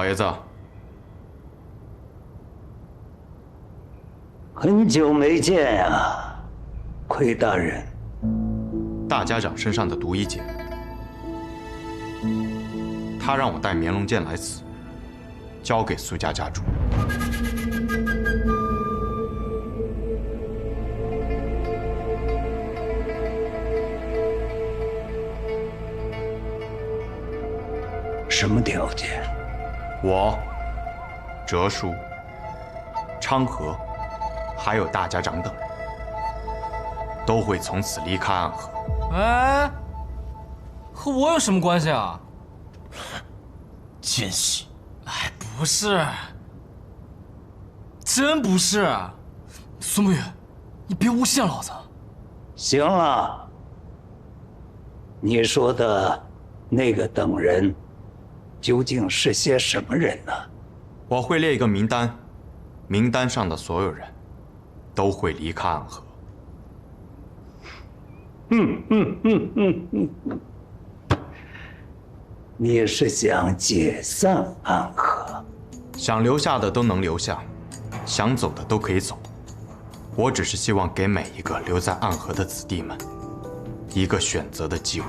爷子，很久没见呀，奎大人。大家长身上的毒已解，他让我带绵龙剑来此，交给苏家家主。什么条件？我、哲叔、昌河，还有大家长等人，都会从此离开暗河。哎，和我有什么关系啊？奸细！哎，不是，真不是。苏沐雨，你别诬陷老子。行了，你说的那个等人，究竟是些什么人呢？我会列一个名单，名单上的所有人，都会离开暗河。你是想解散暗河？想留下的都能留下，想走的都可以走。我只是希望给每一个留在暗河的子弟们一个选择的机会。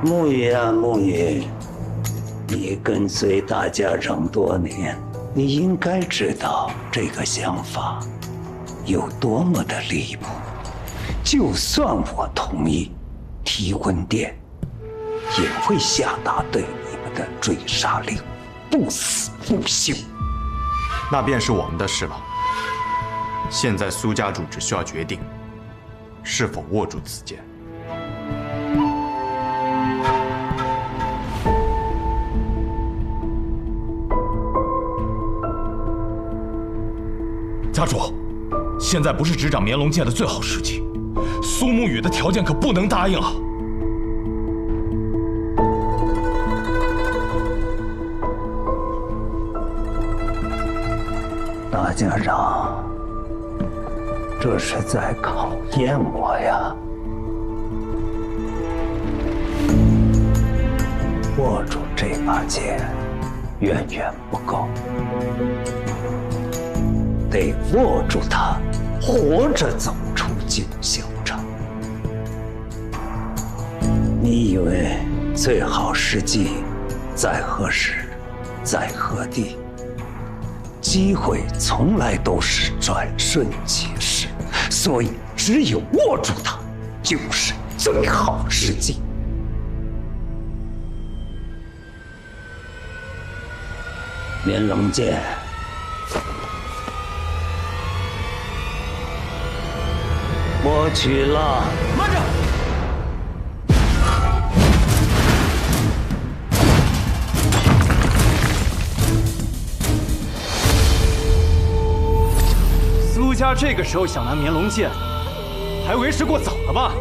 沐雨啊，沐雨，你跟随大家长多年，你应该知道这个想法有多么的离谱。就算我同意，提魂殿也会下达对你们的追杀令，不死不休。那便是我们的事了。现在苏家主只需要决定是否握住此剑。家主，现在不是执掌绵龙剑的最好时机，苏沐雨的条件可不能答应啊！大家长，这是在考验我呀！握住这把剑，远远不够。得握住它，活着走出九霄城。你以为最好时机在何时，在何地？机会从来都是转瞬即逝，所以只有握住它，就是最好时机。绵龙剑。我取了。慢着！苏家这个时候想拿绵龙剑，还为时过早了吧？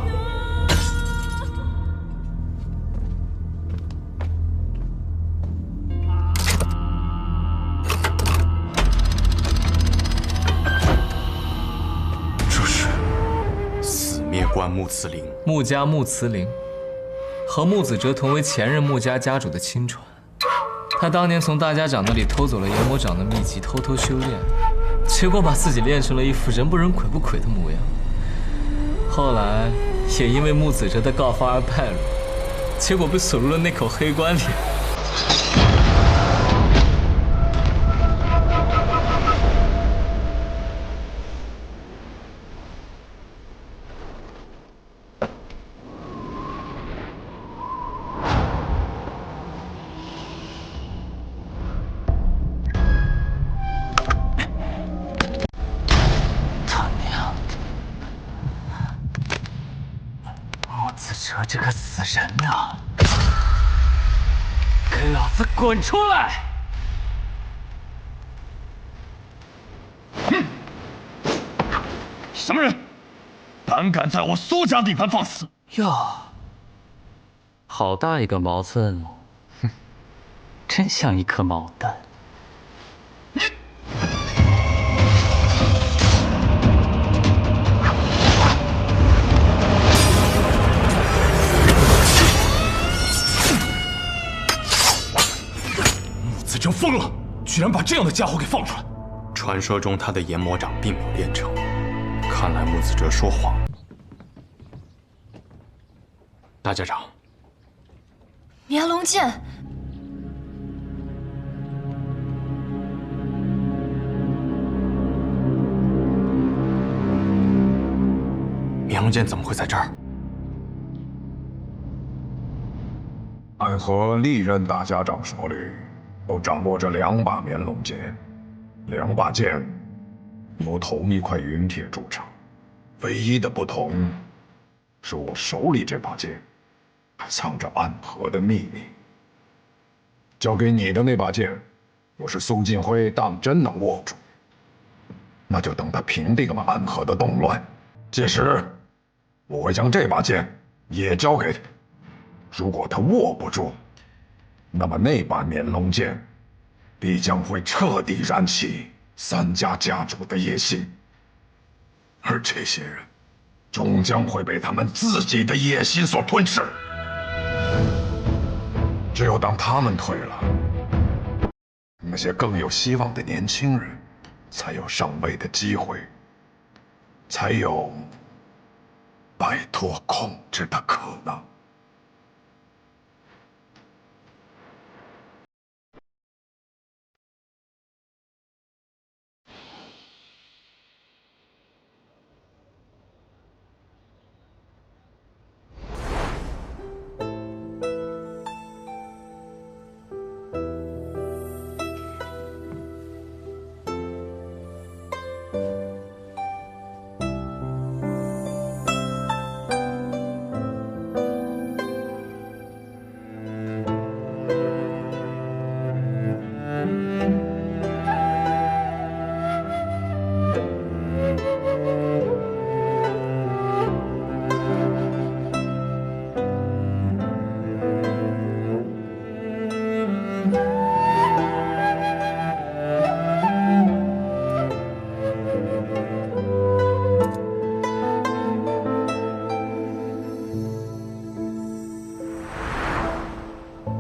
关穆慈陵，穆家穆慈陵，和穆子哲同为前任穆家家主的亲传。他当年从大家长那里偷走了阎魔长的秘籍，偷偷修炼，结果把自己练成了一副人不人鬼不鬼的模样。后来也因为穆子哲的告发而败露，结果被锁入了那口黑棺里。这个死人啊！给老子滚出来！什么人，胆敢在我苏家地盘放肆？哟，好大一个毛寸哦！哼，真像一颗毛蛋。疯了，居然把这样的家伙给放出来。传说中他的炎魔掌并没有练成，看来木子哲说谎。大家长，绵龙剑。绵龙剑怎么会在这儿？暗河历任大家长手里都掌握着2把绵龙剑，2把剑由同一块云铁铸成，唯一的不同是我手里这把剑还藏着暗河的秘密。交给你的那把剑，若是苏晋辉当真能握住，那就等他平定了暗河的动乱，届时我会将这把剑也交给他。如果他握不住，那么那把绵龙剑必将会彻底燃起3家家主的野心，而这些人终将会被他们自己的野心所吞噬。只有当他们退了，那些更有希望的年轻人才有上位的机会，才有摆脱控制的可能。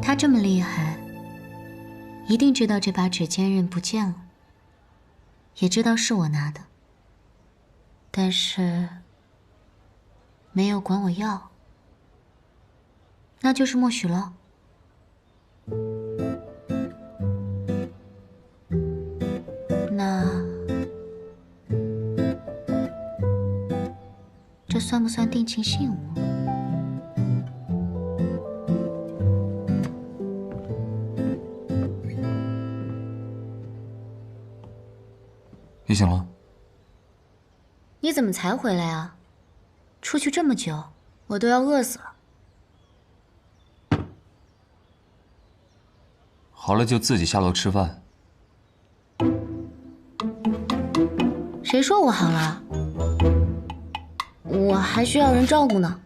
他这么厉害，一定知道这把指尖刃不见了，也知道是我拿的，但是没有管我要，那就是默许了。那这算不算定情信物？你醒了？你怎么才回来啊？出去这么久，我都要饿死了。好了就自己下楼吃饭。谁说我好了？我还需要人照顾呢。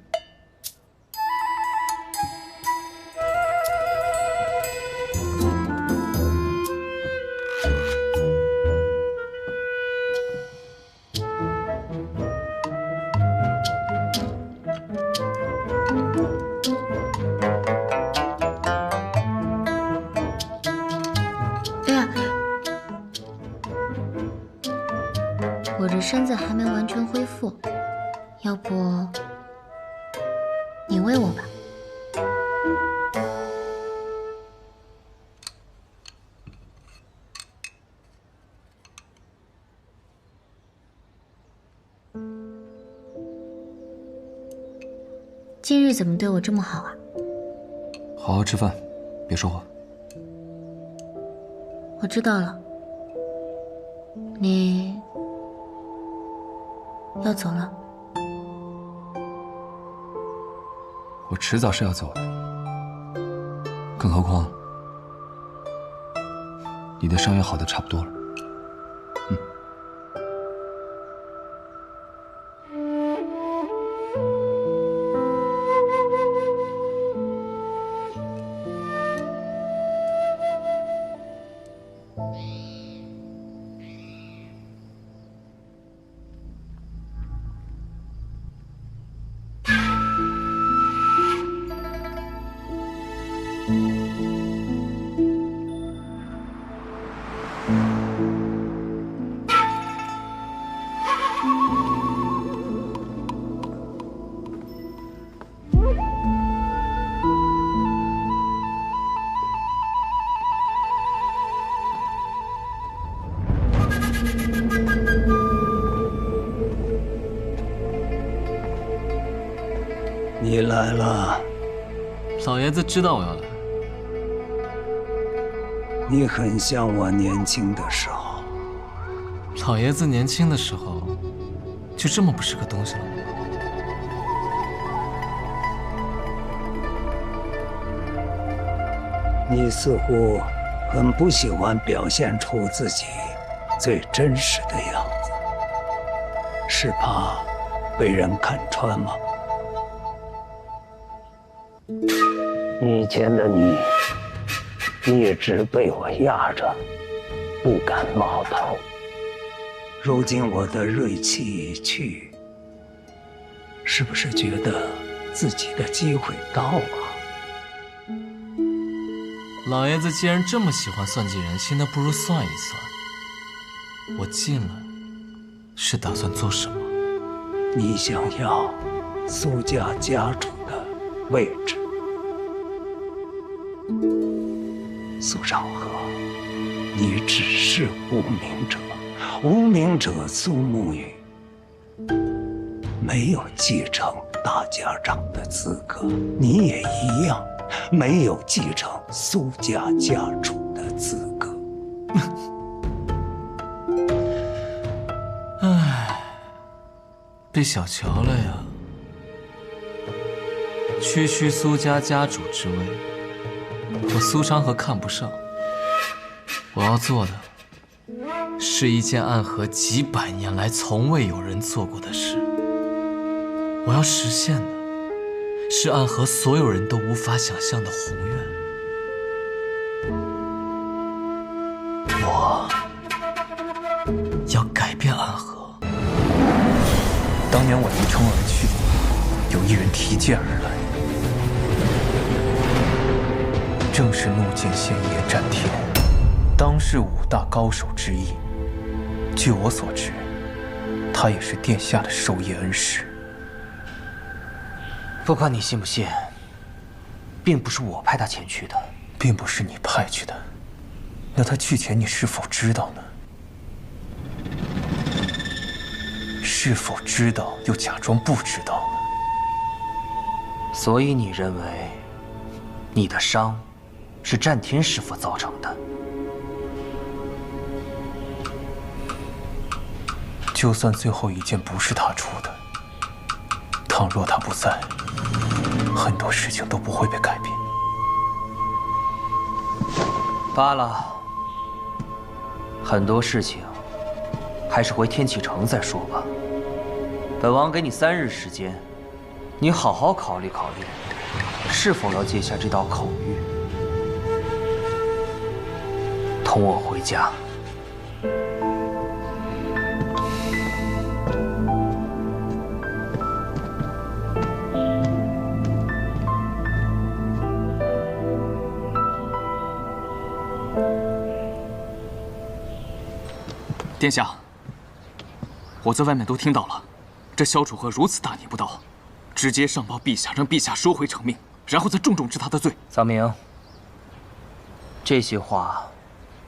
我这身子还没完全恢复，要不你喂我吧。今日怎么对我这么好啊？好好吃饭，别说话。我知道了，你要走了。我迟早是要走的，更何况你的伤也好的差不多了。爷子知道我要来。你很像我年轻的时候。老爷子年轻的时候，就这么不是个东西了吗？你似乎很不喜欢表现出自己最真实的样子，是怕被人看穿吗？以前的你一直被我压着，不敢冒头。如今我的锐气已去，是不是觉得自己的机会到了？老爷子既然这么喜欢算计人心，那不如算一算，我进来是打算做什么？你想要苏家家主的位置。苏长河，你只是无名者，无名者苏沐雨没有继承大家长的资格，你也一样没有继承苏家家主的资格。唉，被小瞧了呀！区区苏家家主之位，我苏长河看不上。我要做的，是一件暗河几百年来从未有人做过的事。我要实现的，是暗河所有人都无法想象的宏愿。我要改变暗河。当年我离冲而去，有一人提剑而来，正是怒剑仙爷战天，当世5大高手之一。据我所知，他也是殿下的授业恩师。不管你信不信，并不是我派他前去的，并不是你派去的，那他去前你是否知道呢？是否知道又假装不知道呢？所以你认为你的伤是战天师傅造成的？就算最后一剑不是他出的，倘若他不在，很多事情都不会被改变。罢了，很多事情还是回天启城再说吧。本王给你3日时间，你好好考虑考虑，是否要接下这道口谕，同我回家。殿下，我在外面都听到了，这萧楚河如此大逆不道，直接上报陛下，让陛下收回成命，然后再重重治他的罪。桑明，这些话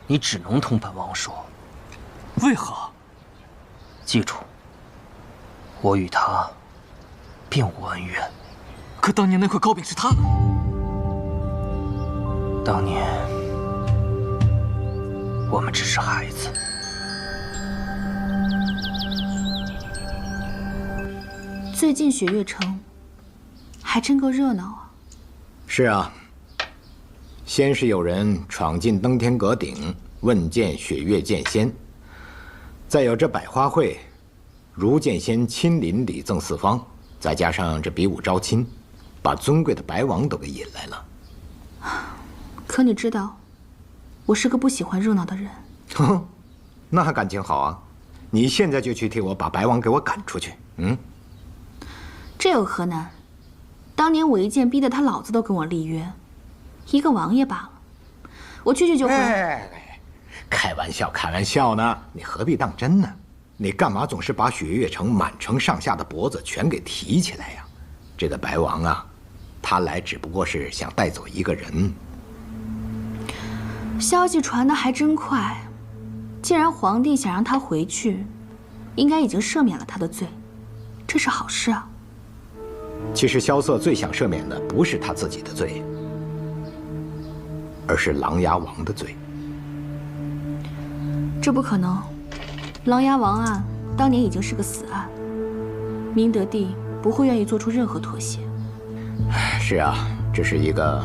你只能同本王说。为何？记住，我与他并无恩怨。可当年那块糕饼是他的。当年我们只是孩子。最近雪月城还真够热闹啊！是啊，先是有人闯进登天阁顶问见雪月剑仙，再有这百花会，如剑仙亲临礼赠四方，再加上这比武招亲，把尊贵的白王都给引来了。可你知道，我是个不喜欢热闹的人。哼，那感情好啊！你现在就去替我把白王给我赶出去。这有何难？当年我一剑逼得他老子都跟我立约，一个王爷罢了。我去就回。开玩笑，开玩笑呢，你何必当真呢？你干嘛总是把雪月城满城上下的脖子全给提起来呀？这个白王啊，他来只不过是想带走一个人。消息传得还真快，既然皇帝想让他回去，应该已经赦免了他的罪，这是好事啊。其实萧瑟最想赦免的不是他自己的罪，而是琅琊王的罪。这不可能，琅琊王案当年已经是个死案，明德帝不会愿意做出任何妥协。是啊，这是一个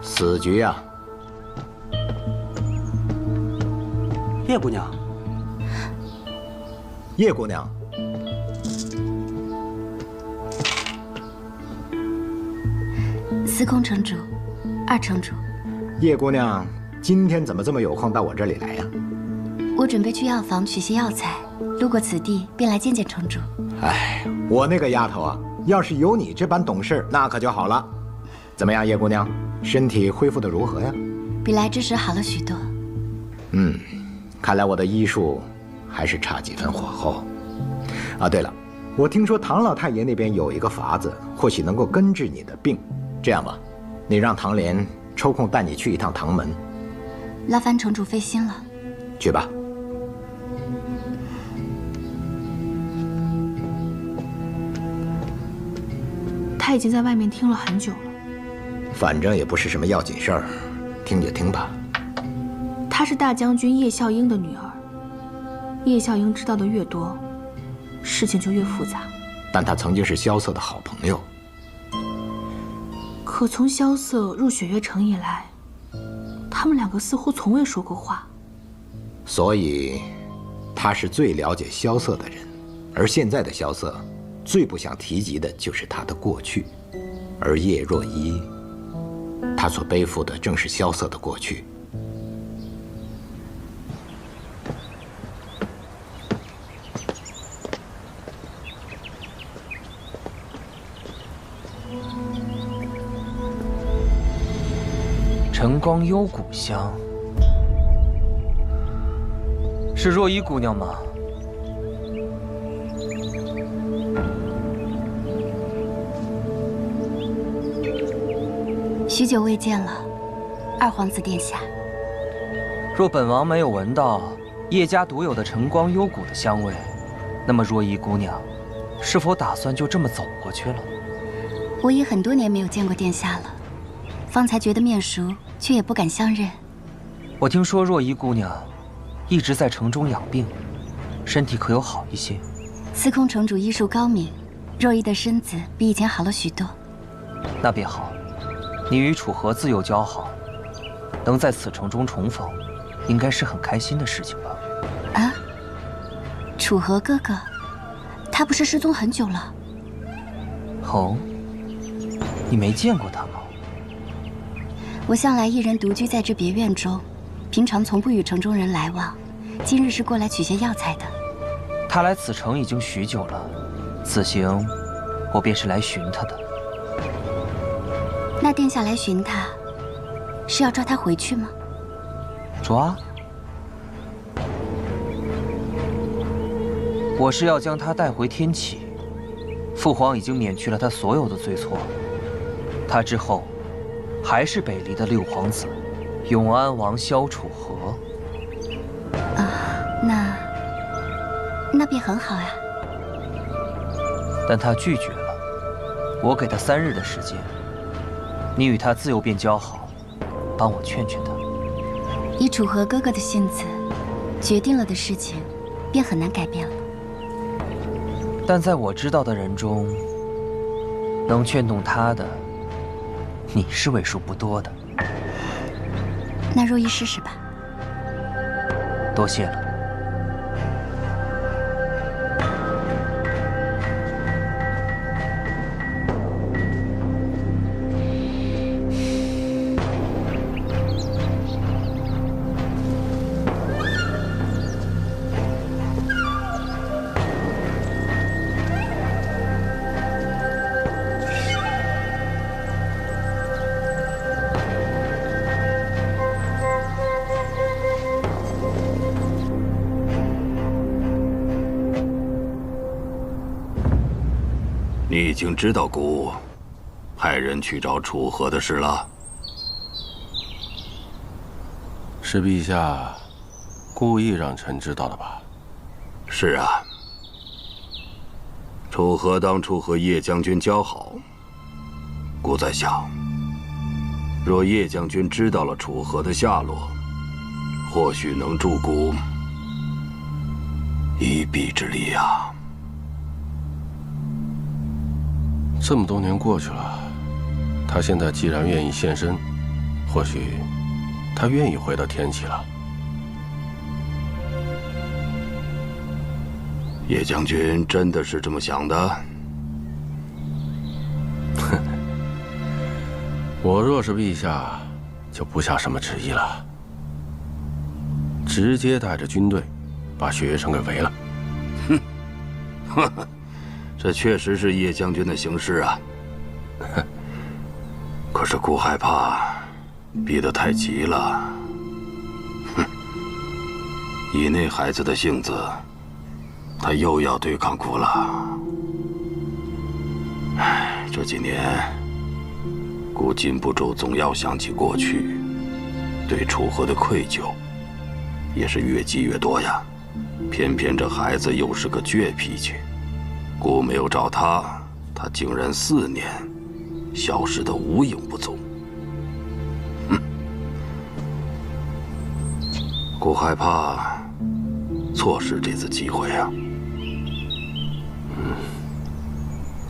死局啊。叶姑娘，叶姑娘，司空城主，二城主，叶姑娘今天怎么这么有空到我这里来呀？我准备去药房取些药材，路过此地便来见见城主。哎，我那个丫头啊，要是有你这般懂事，那可就好了。怎么样，叶姑娘，身体恢复得如何呀？比来之时好了许多。看来我的医术还是差几分火候。啊，对了，我听说唐老太爷那边有一个法子，或许能够根治你的病。这样吧，你让唐莲抽空带你去一趟唐门。劳烦城主费心了。去吧。他已经在外面听了很久了。反正也不是什么要紧事儿，听就听吧。她是大将军叶孝英的女儿，叶孝英知道的越多，事情就越复杂。但她曾经是萧瑟的好朋友。可从萧瑟入雪月城以来，他们两个似乎从未说过话。所以，他是最了解萧瑟的人，而现在的萧瑟，最不想提及的就是他的过去。而叶若依，他所背负的正是萧瑟的过去。晨光幽谷乡，是若依姑娘吗？许久未见了，二皇子殿下。若本王没有闻到叶家独有的晨光幽谷的香味，那么若依姑娘是否打算就这么走过去了？我已很多年没有见过殿下了，方才觉得面熟，却也不敢相认。我听说若依姑娘一直在城中养病，身体可有好一些？司空城主医术高明，若依的身子比以前好了许多。那便好，你与楚河自幼交好，能在此城中重逢，应该是很开心的事情吧？啊，楚河哥哥，他不是失踪很久了？哦，你没见过他吗？我向来一人独居在这别院中，平常从不与城中人来往。今日是过来取些药材的。他来此城已经许久了，此行我便是来寻他的。那殿下来寻他，是要抓他回去吗？抓？我是要将他带回天启。父皇已经免去了他所有的罪错，他之后还是北离的六皇子，永安王萧楚河。啊，那便很好呀。但他拒绝了，我给他3日的时间，你与他自由便交好，帮我劝劝他。以楚河哥哥的性子，决定了的事情，便很难改变了。但在我知道的人中，能劝动他的，你是为数不多的。那若依试试吧。多谢了。你已经知道姑派人去找楚河的事了？是陛下故意让臣知道的吧？是啊。楚河当初和叶将军交好，姑在想，若叶将军知道了楚河的下落，或许能助孤一臂之力啊。这么多年过去了，他现在既然愿意现身，或许他愿意回到天启了。叶将军真的是这么想的？我若是陛下，就不下什么旨意了，直接带着军队把雪月城给围了。哼，这确实是叶将军的行事啊。可是孤害怕逼得太急了。哼，以那孩子的性子，他又要对抗孤了。唉，这几年。孤禁不住总要想起过去，对楚河的愧疚，也是越积越多呀。偏偏这孩子又是个倔脾气，孤没有找他，他竟然4年消失得无影不踪。孤害怕错失这次机会啊。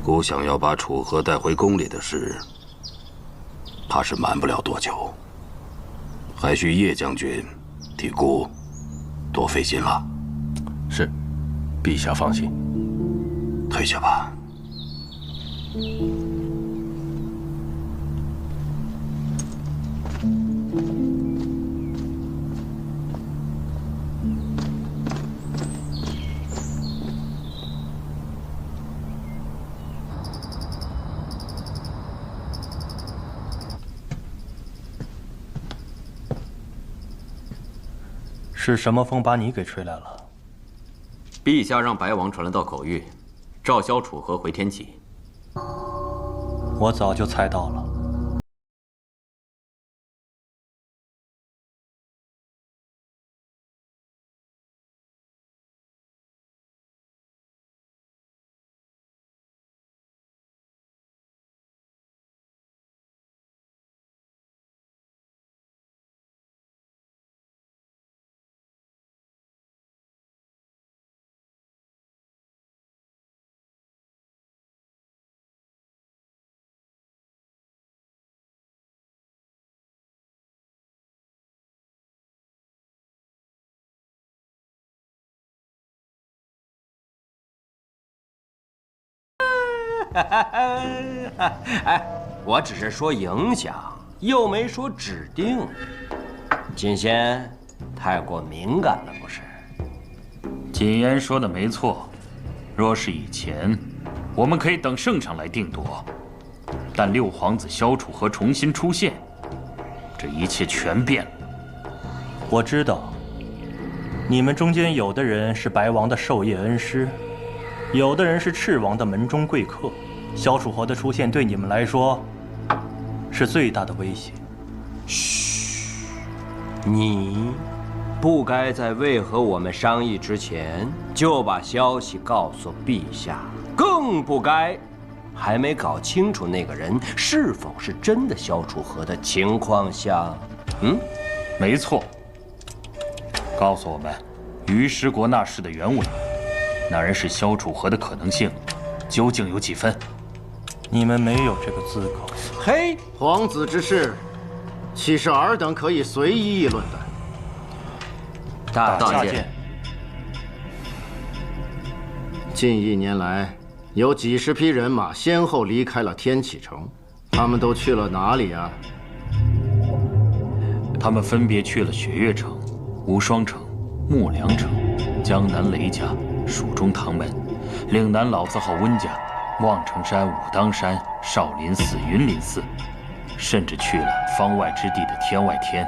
孤想要把楚河带回宫里的事。怕是瞒不了多久，还需叶将军替孤多费心了。是，陛下放心。退下吧。是什么风把你给吹来了？陛下让白王传了道口谕，召萧楚河回天启。我早就猜到了。哎，我只是说影响，又没说指定。锦仙太过敏感了，不是？锦言说的没错，若是以前，我们可以等圣上来定夺。但六皇子萧楚河重新出现，这一切全变了。我知道，你们中间有的人是白王的授业恩师。有的人是赤王的门中贵客，萧楚河的出现对你们来说是最大的威胁。嘘，你不该在未和我们商议之前就把消息告诉陛下，更不该还没搞清楚那个人是否是真的萧楚河的情况下，没错。告诉我们，于师国那事的原委。那人是萧楚河的可能性，究竟有几分？你们没有这个资格。嘿，皇子之事，岂是尔等可以随意议论的？大见。近1年来，有几十匹人马先后离开了天启城，他们都去了哪里啊？他们分别去了雪月城、无双城、木梁城、江南雷家。蜀中唐门、岭南老字号温家、望城山、武当山、少林寺、云林寺，甚至去了方外之地的天外天，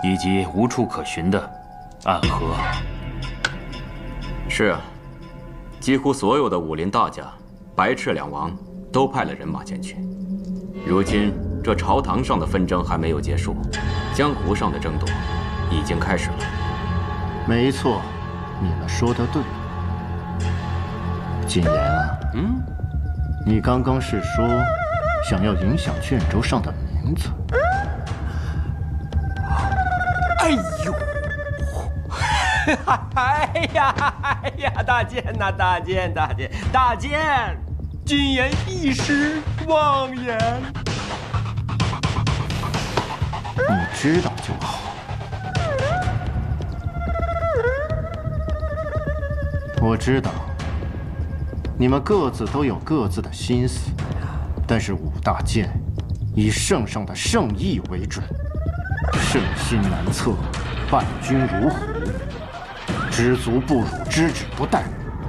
以及无处可寻的暗河。是啊，几乎所有的武林大家、白赤两王都派了人马前去。如今这朝堂上的纷争还没有结束，江湖上的争夺已经开始了。没错，你们说的对。锦言啊，你刚刚是说想要影响卷轴上的名字？哎呦！哎呀！大剑呐，大剑！谨言一时妄言。你知道就好。我知道，你们各自都有各自的心思，但是武大剑以圣上的圣意为准，圣心难测，伴君如虎，知足不辱，知止不殆，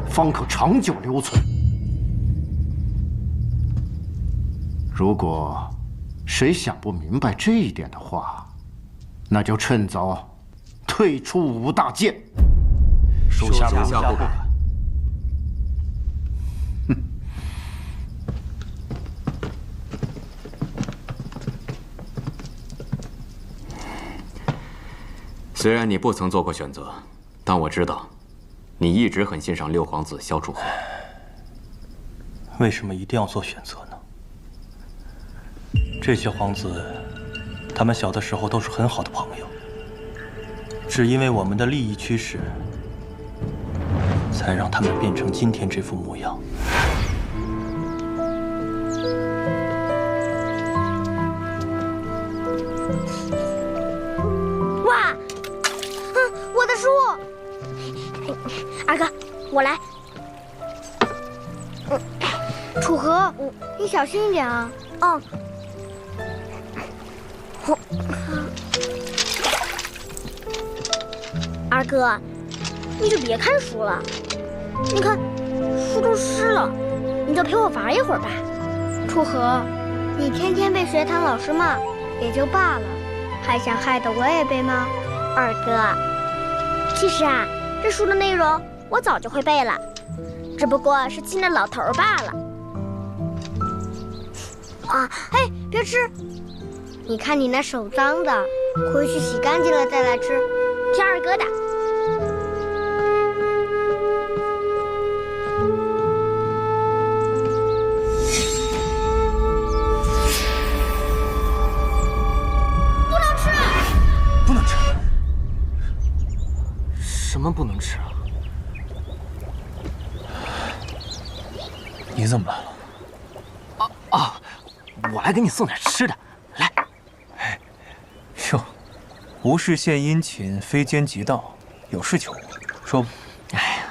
方可长久留存。如果谁想不明白这一点的话，那就趁早退出武大剑。属下不敢。虽然你不曾做过选择，但我知道，你一直很欣赏六皇子萧楚河。为什么一定要做选择呢？这些皇子，他们小的时候都是很好的朋友，只因为我们的利益驱使，才让他们变成今天这副模样。哇！我的书！二哥，我来。楚河，你小心一点啊。嗯。二哥，你就别看书了，你看书都湿了，你就陪我玩一会儿吧。楚河，你天天被学堂老师骂也就罢了，还想害得我也被骂？二哥，其实啊，这书的内容我早就会背了，只不过是亲着老头罢了。啊，嘿，别吃！你看你那手脏的，回去洗干净了再来吃。听二哥的。不能吃！什么不能吃啊？你怎么来了？我来给你送点吃的。来。哟，无事献殷勤，非奸即盗，有事求我，说吧。哎呀，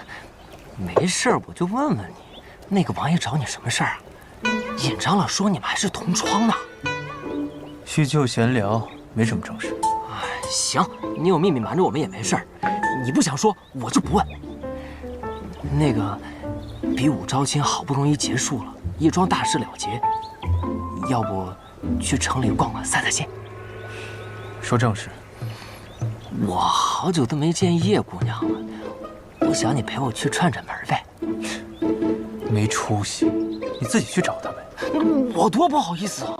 没事儿，我就问问你，那个王爷找你什么事儿啊？尹长老说你们还是同窗呢。叙旧闲聊，没什么正事。行，你有秘密瞒着我们也没事儿，你不想说，我就不问。那个，比武招亲好不容易结束了，一桩大事了结，要不去城里逛逛，散散心？说正事。我好久都没见叶姑娘了，我想你陪我去串串门呗。没出息，你自己去找她呗。我多不好意思啊！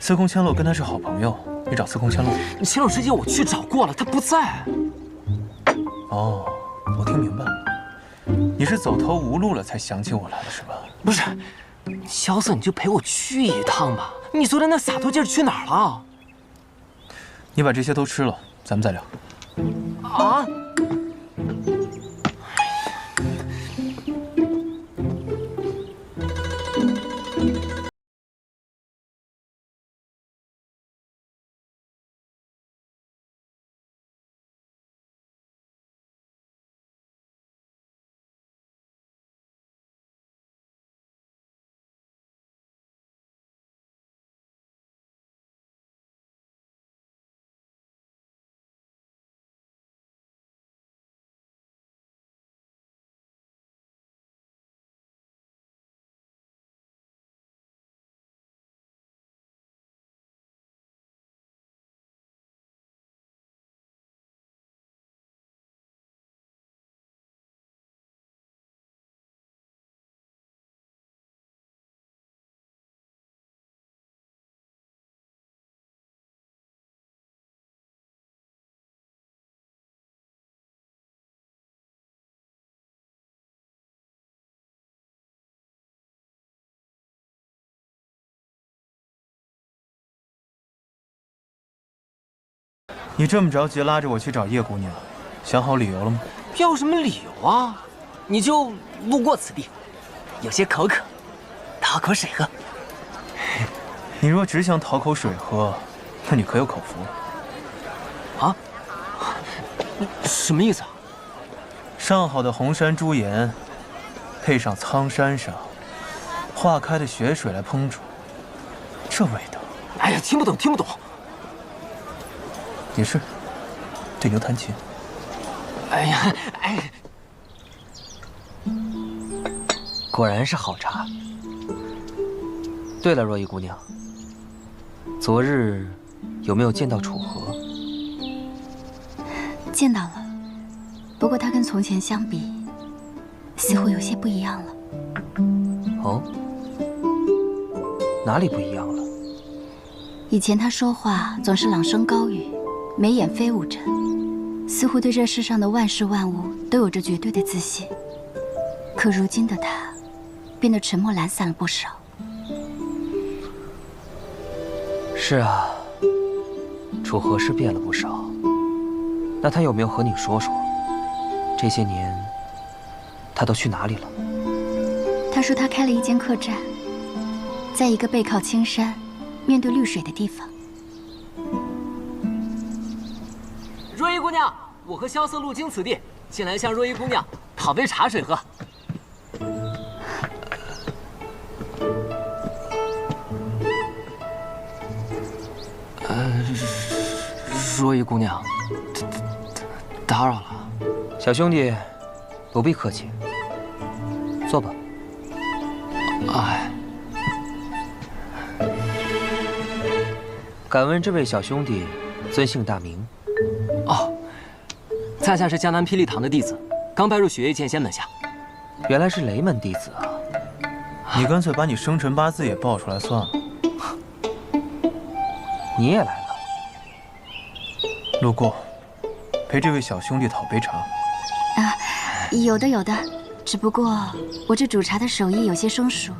司空千洛跟他是好朋友，你找司空千洛。前段时间我去找过了，他不在。哦，我听明白了，你是走投无路了才想起我来了是吧？不是，萧瑟，你就陪我去一趟吧。你昨天那洒脱劲儿去哪儿了？你把这些都吃了，咱们再聊。啊！你这么着急拉着我去找叶姑娘，想好理由了吗？要什么理由啊？你就路过此地，有些口渴，讨口水喝。你若只想讨口水喝，那你可有口福？啊？什么意思啊？上好的红山朱颜，配上苍山上化开的雪水来烹煮，这味道……哎呀，听不懂，听不懂。也是，对牛弹琴。哎呀，哎，果然是好茶。对了，若依姑娘，昨日有没有见到楚河？见到了，不过他跟从前相比，似乎有些不一样了。哦，哪里不一样了？以前他说话总是朗声高语，眉眼飞舞着，似乎对这世上的万事万物都有着绝对的自信。可如今的他，变得沉默懒散了不少。是啊，楚河是变了不少。那他有没有和你说说，这些年他都去哪里了？他说他开了一间客栈，在一个背靠青山、面对绿水的地方。若依姑娘，我和萧瑟路经此地，进来向若依姑娘讨杯茶水喝。若依姑娘，打扰了。小兄弟，不必客气，坐吧。哎，敢问这位小兄弟尊姓大名？哦，在下是江南霹雳堂的弟子，刚拜入雪月剑仙门下。原来是雷门弟子啊！你干脆把你生辰八字也报出来算了。你也来了？路过，陪这位小兄弟讨杯茶。啊，有的有的，只不过我这煮茶的手艺有些生疏，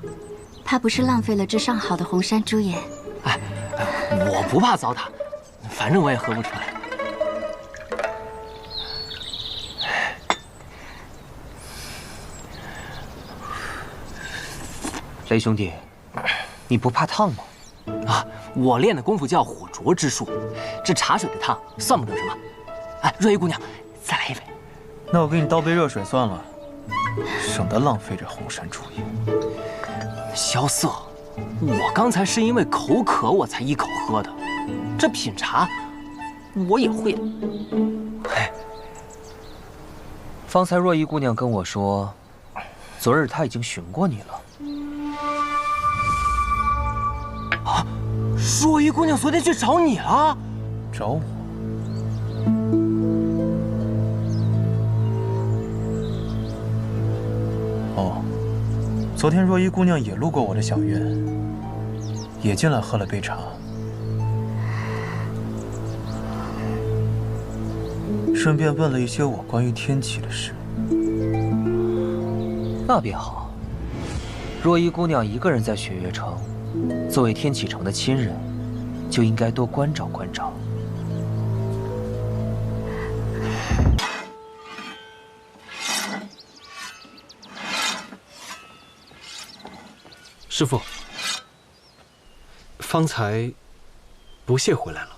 怕不是浪费了这上好的红山朱颜。哎，我不怕糟蹋，反正我也喝不出来。雷兄弟，你不怕烫吗？啊，我练的功夫叫火灼之术，这茶水的烫算不得什么。哎，若依姑娘，再来一杯。那我给你倒杯热水算了，省得浪费这红山朱颜。萧瑟，我刚才是因为口渴我才一口喝的，这品茶我也会的。哎，方才若依姑娘跟我说，昨日她已经寻过你了。啊，若依姑娘昨天去找你了？找我？哦，昨天若依姑娘也路过我的小院，也进来喝了杯茶。顺便问了一些我关于天启的事。那便好。若依姑娘一个人在雪月城，作为天启城的亲人，就应该多关照关照。师父，方才不屑回来了。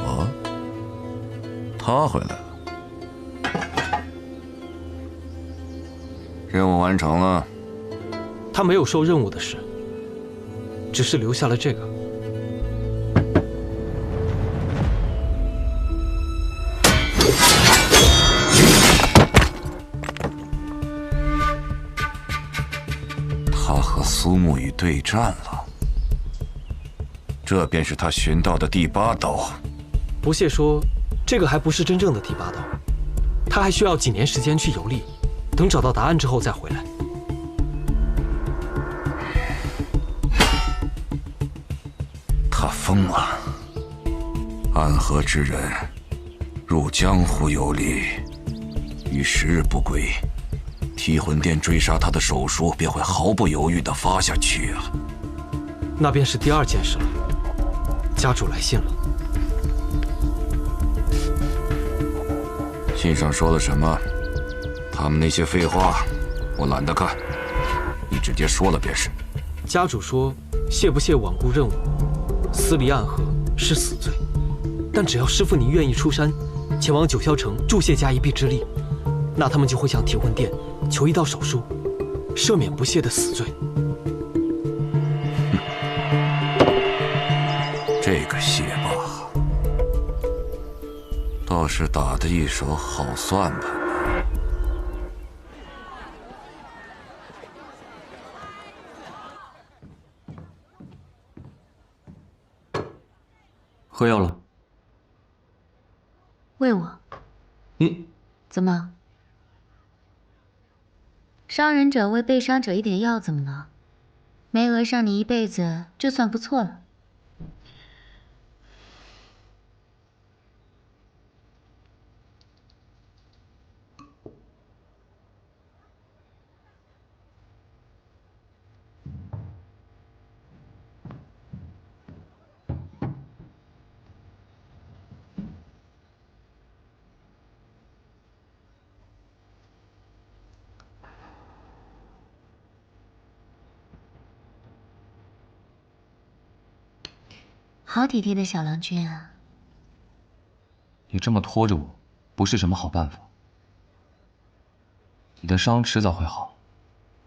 哦，他回来了。任务完成了。他没有受任务的事，只是留下了这个。他和苏沐雨对战了，这便是他寻到的第8刀。不屑说，这个还不是真正的第8刀，他还需要几年时间去游历，等找到答案之后再回来。他疯了！暗河之人入江湖游历，逾10日不归，提魂殿追杀他的手术便会毫不犹豫地发下去啊！那便是第2件事了。家主来信了。信上说了什么？他们那些废话，我懒得看，你直接说了便是。家主说，谢不谢罔顾任务，私离暗合是死罪，但只要师父你愿意出山，前往九霄城助谢家一臂之力，那他们就会向提魂殿求一道手书，赦免不谢的死罪。这个谢霸倒是打得一手好算盘。喝药了？喂我？怎么？伤人者喂被伤者一点药，怎么了？没讹上你一辈子，就算不错了。好体贴的小郎君啊！你这么拖着我，不是什么好办法。你的伤迟早会好，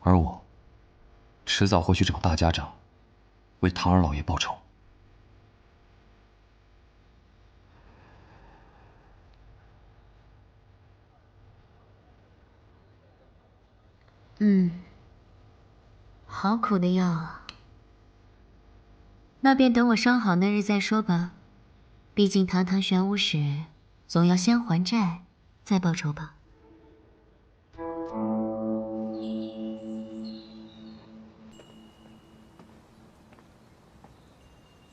而我，迟早会去找大家长，为唐二老爷报仇。好苦的药啊！那便等我伤好那日再说吧。毕竟堂堂玄武使，总要先还债，再报仇吧。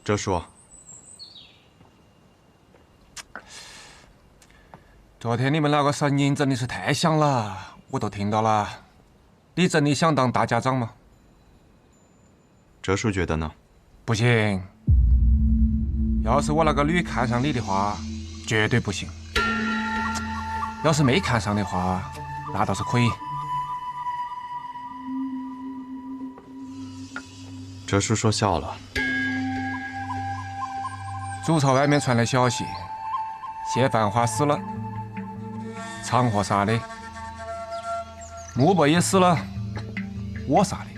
哲叔，昨天你们那个声音真的是太响了，我都听到了。你真的想当大家长吗？哲叔觉得呢？不行。要是我那个女看上你的话，绝对不行。要是没看上的话，那倒是可以。哲叔说笑了。主朝外面传来消息，谢繁华死了，长河杀的，穆伯也死了，我杀的。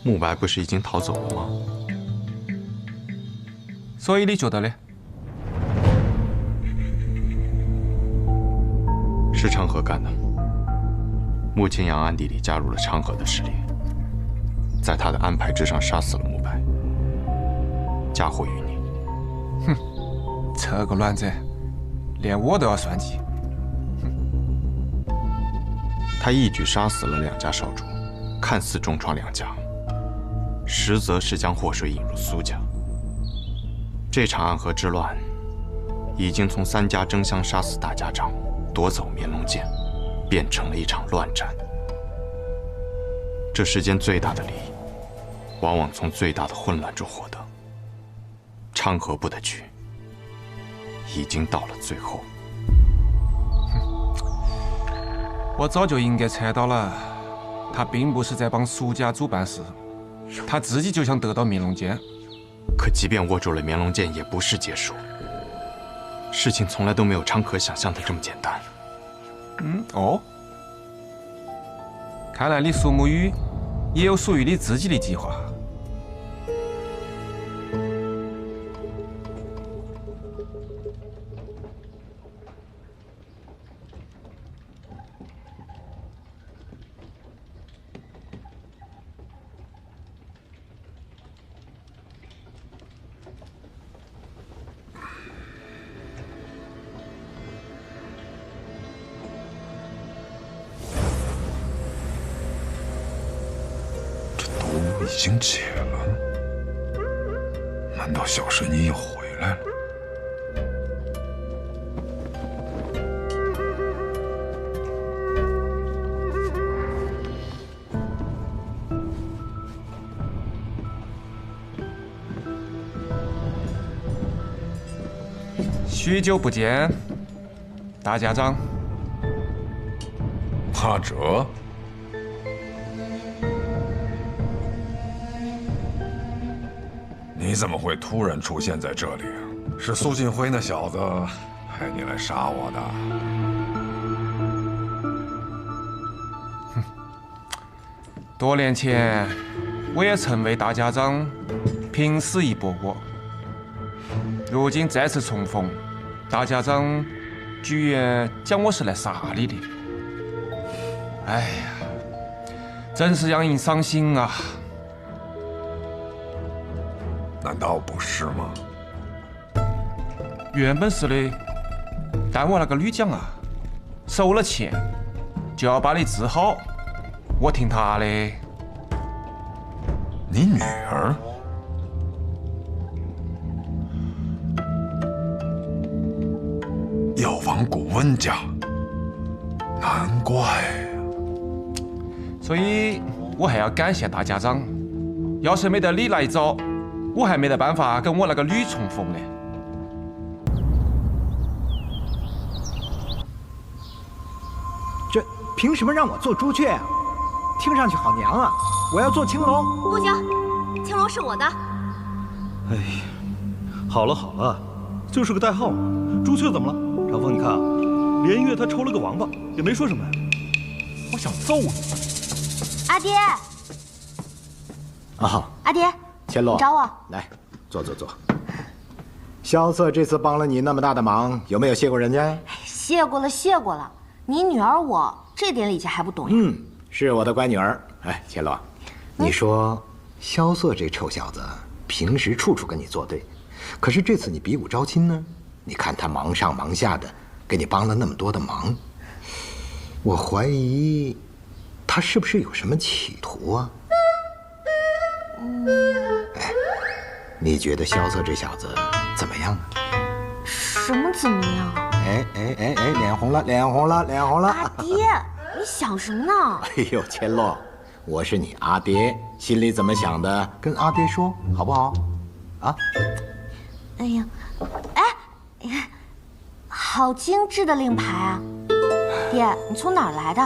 慕白不是已经逃走了吗？所以你觉得呢？是长河干的。穆青阳暗地里加入了长河的势力，在他的安排之上杀死了慕白，嫁祸于你。哼，这个卵子，连我都要算计。他一举杀死了两家少主，看似重创两家，实则是将祸水引入苏家。这场暗河之乱，已经从三家争相杀死大家长，夺走绵龙剑，变成了一场乱战。这世间最大的利益，往往从最大的混乱中获得。昌河部的局，已经到了最后。我早就应该猜到了，他并不是在帮苏家主办事，他自己就想得到绵龙剑。可即便握住了绵龙剑，也不是结束。事情从来都没有昌河想象的这么简单。哦，看来你苏沐雨也有属于你自己的计划。已经解了，难道小神医又回来了？许久不见，大家长。阿哲，你怎么会突然出现在这里啊？是苏锦辉那小子派你来杀我的？多年前，我也曾为大家长拼死一搏过。如今再次重逢，大家长居然讲我是来杀你的。哎呀，真是让人伤心啊！难道不是吗？原本是的，但我那个女将啊，收了钱就要把你治好，我听她的。你女儿？药房顾温家，难怪。所以我还要感谢大家长，要是没得你来找，我还没得办法跟我那个女重逢呢。这凭什么让我做朱雀啊？听上去好娘啊！我要做青龙。不行，青龙是我的。哎呀，好了好了，就是个代号，朱雀怎么了？长风，你看啊，连月他抽了个王八，也没说什么呀。我想揍你！阿爹，啊，阿爹，千洛，你找我来，坐。萧瑟这次帮了你那么大的忙，有没有谢过人家？谢过了。你女儿我这点礼节还不懂呀？是我的乖女儿。哎，千洛，你说萧瑟这臭小子平时处处跟你作对，可是这次你比武招亲呢？你看他忙上忙下的，给你帮了那么多的忙，我怀疑他是不是有什么企图啊？哎，你觉得萧瑟这小子怎么样？什么怎么样？哎，脸红了。阿爹，你想什么呢？哎呦，千洛，我是你阿爹，心里怎么想的，跟阿爹说好不好？啊？哎呀，好精致的令牌啊！爹，你从哪儿来的？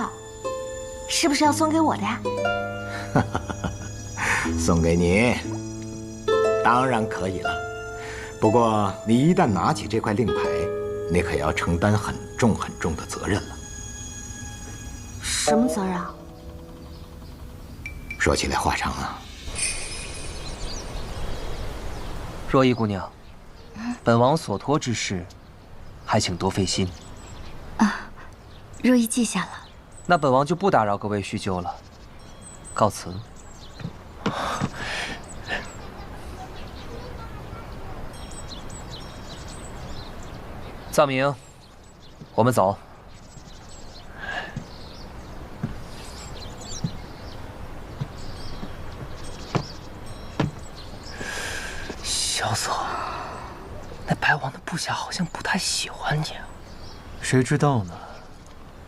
是不是要送给我的呀？送给你，当然可以了。不过你一旦拿起这块令牌，你可要承担很重的责任了。什么责任啊？说起来话长啊。若依姑娘，本王所托之事，还请多费心。若依记下了。那本王就不打扰各位叙旧了，告辞。藏明，我们走。萧瑟，那白王的部下好像不太喜欢你啊。谁知道呢？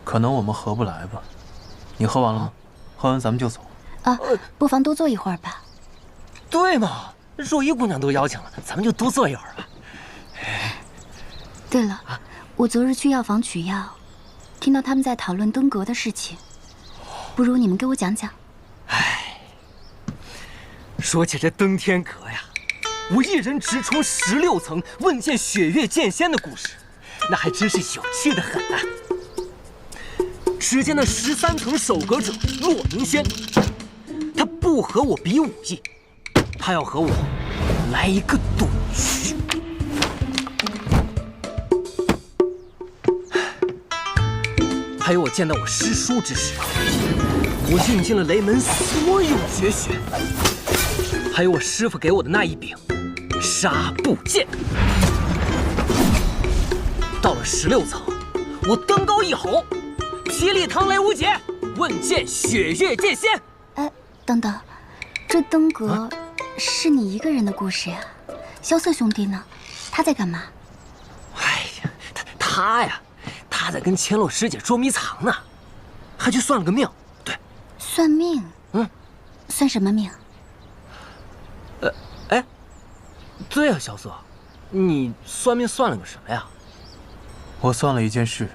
可能我们合不来吧。你喝完了吗？喝完咱们就走。不妨多坐一会儿吧。对嘛，若依姑娘都邀请了，咱们就多坐一会儿吧。对了，我昨日去药房取药，听到他们在讨论登阁的事情，不如你们给我讲讲。说起这登天阁呀，我一人直冲16层问见雪月剑仙的故事，那还真是有趣的很啊。只见那13层守阁者骆明仙，他不和我比武艺，他要和我来一个赌局。还有我见到我师叔之时，我用尽了雷门所有绝学，还有我师傅给我的那一柄纱布剑。到了16层，我登高一吼，霹雳唐雷无解，问剑雪月剑仙。等等，这登阁是你一个人的故事呀？萧瑟兄弟呢？他在干嘛？他呀，他在跟千洛师姐捉迷藏呢，还去算了个命。对，算命？算什么命？对呀，萧瑟，你算命算了个什么呀？我算了一件事。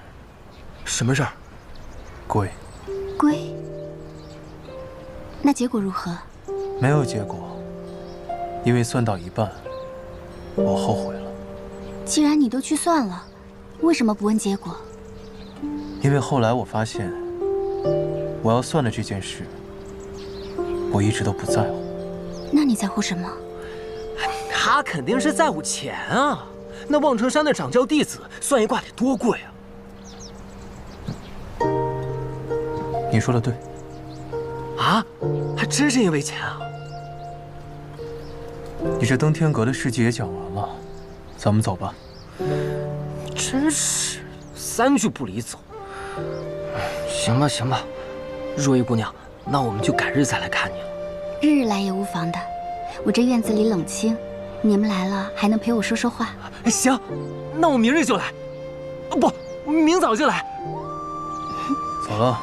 什么事儿？龟。龟。那结果如何？没有结果，因为算到一半，我后悔了。既然你都去算了，为什么不问结果？因为后来我发现，我要算的这件事，我一直都不在乎。那你在乎什么？他肯定是在乎钱啊！那望城山的掌教弟子算一卦得多贵啊！你说的对。啊，还真是因为钱啊！你这登天阁的事迹也讲完了，咱们走吧。真是3句不离走。行吧，行吧，若依姑娘，那我们就改日再来看你了。日日来也无妨的，我这院子里冷清，你们来了还能陪我说说话。行，那我明日就来。不，明早就来。走了。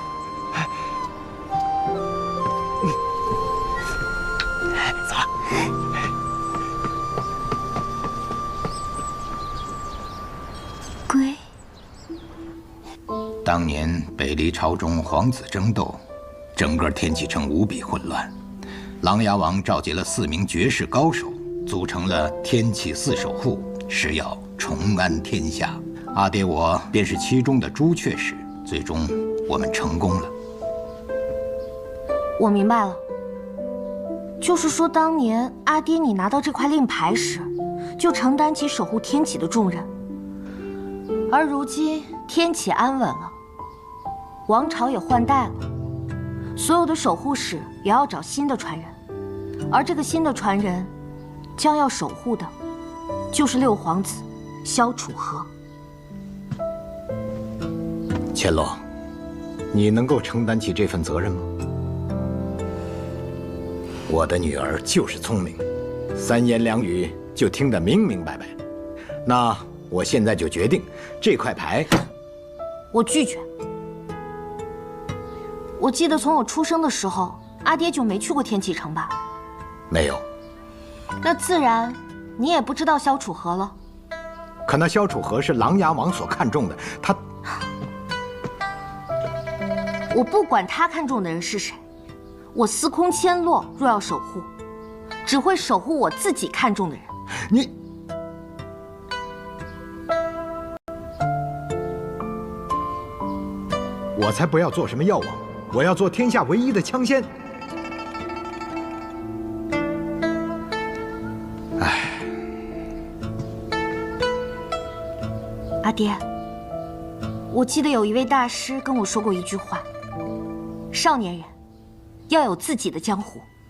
走了。龟。当年北离朝中皇子争斗，整个天启城无比混乱。琅琊王召集了4名绝世高手，组成了天启4守护，誓要重安天下。阿爹我便是其中的朱雀使，最终我们成功了。我明白了，就是说当年阿爹你拿到这块令牌时，就承担起守护天启的重任，而如今天启安稳了，王朝也换代了，所有的守护使也要找新的传人，而这个新的传人，将要守护的，就是6皇子萧楚河。千洛，你能够承担起这份责任吗？我的女儿就是聪明，3言2语就听得明明白白。那我现在就决定，这块牌，我拒绝。我记得从我出生的时候，阿爹就没去过天启城吧？没有。那自然，你也不知道萧楚河了。可那萧楚河是琅琊王所看重的，他……我不管他看中的人是谁，我司空千洛若要守护，只会守护我自己看中的人。你，我才不要做什么药王，我要做天下唯一的枪仙。唉，阿爹，我记得有一位大师跟我说过一句话：少年人要有自己的江湖。